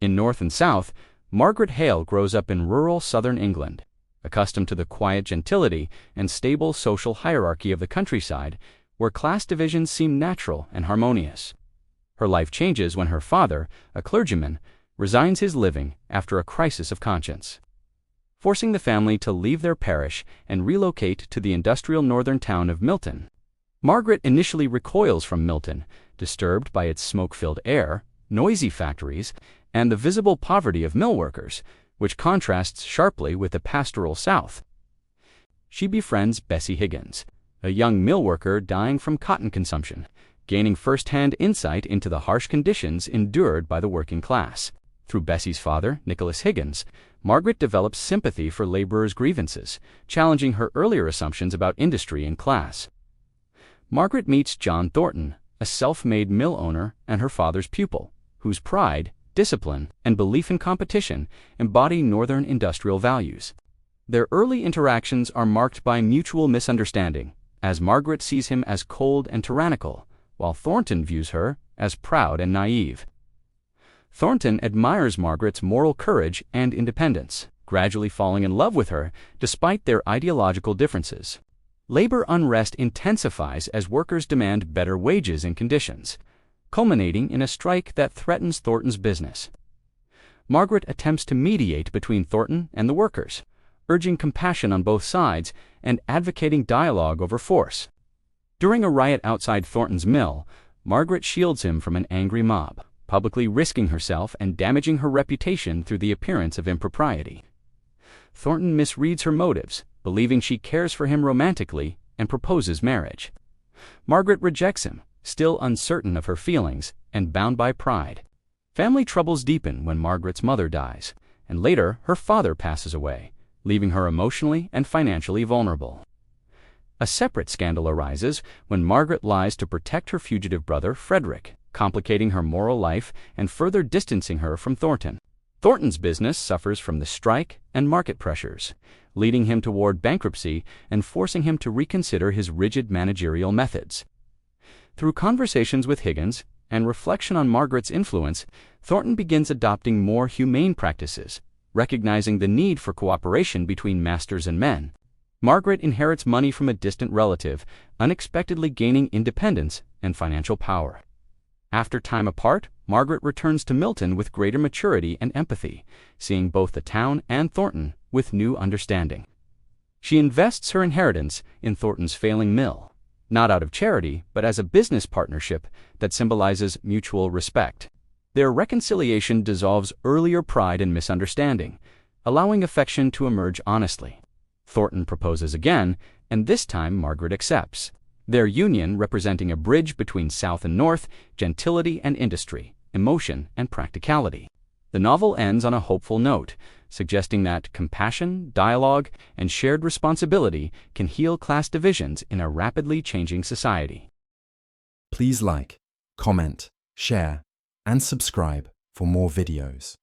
In North and South, Margaret Hale grows up in rural southern England. Accustomed to the quiet gentility and stable social hierarchy of the countryside, where class divisions seem natural and harmonious. Her life changes when her father, a clergyman, resigns his living after a crisis of conscience, forcing the family to leave their parish and relocate to the industrial northern town of Milton. Margaret initially recoils from Milton, disturbed by its smoke-filled air, noisy factories, and the visible poverty of mill workers, which contrasts sharply with the pastoral South. She befriends Bessie Higgins, a young mill worker dying from cotton consumption, gaining first-hand insight into the harsh conditions endured by the working class. Through Bessie's father, Nicholas Higgins, Margaret develops sympathy for laborers' grievances, challenging her earlier assumptions about industry and class. Margaret meets John Thornton, a self-made mill owner and her father's pupil, whose pride, discipline, and belief in competition embody Northern industrial values. Their early interactions are marked by mutual misunderstanding, as Margaret sees him as cold and tyrannical, while Thornton views her as proud and naive. Thornton admires Margaret's moral courage and independence, gradually falling in love with her despite their ideological differences. Labor unrest intensifies as workers demand better wages and conditions, culminating in a strike that threatens Thornton's business. Margaret attempts to mediate between Thornton and the workers, urging compassion on both sides and advocating dialogue over force. During a riot outside Thornton's mill, Margaret shields him from an angry mob, publicly risking herself and damaging her reputation through the appearance of impropriety. Thornton misreads her motives, believing she cares for him romantically, and proposes marriage. Margaret rejects him, still uncertain of her feelings and bound by pride. Family troubles deepen when Margaret's mother dies, and later her father passes away, leaving her emotionally and financially vulnerable. A separate scandal arises when Margaret lies to protect her fugitive brother Frederick, complicating her moral life and further distancing her from Thornton. Thornton's business suffers from the strike and market pressures, leading him toward bankruptcy and forcing him to reconsider his rigid managerial methods. Through conversations with Higgins and reflection on Margaret's influence, Thornton begins adopting more humane practices, recognizing the need for cooperation between masters and men. Margaret inherits money from a distant relative, unexpectedly gaining independence and financial power. After time apart, Margaret returns to Milton with greater maturity and empathy, seeing both the town and Thornton with new understanding. She invests her inheritance in Thornton's failing mill, not out of charity, but as a business partnership that symbolizes mutual respect. Their reconciliation dissolves earlier pride and misunderstanding, allowing affection to emerge honestly. Thornton proposes again, and this time Margaret accepts, their union representing a bridge between South and North, gentility and industry, emotion and practicality. The novel ends on a hopeful note, suggesting that compassion, dialogue, and shared responsibility can heal class divisions in a rapidly changing society. Please like, comment, share, and subscribe for more videos.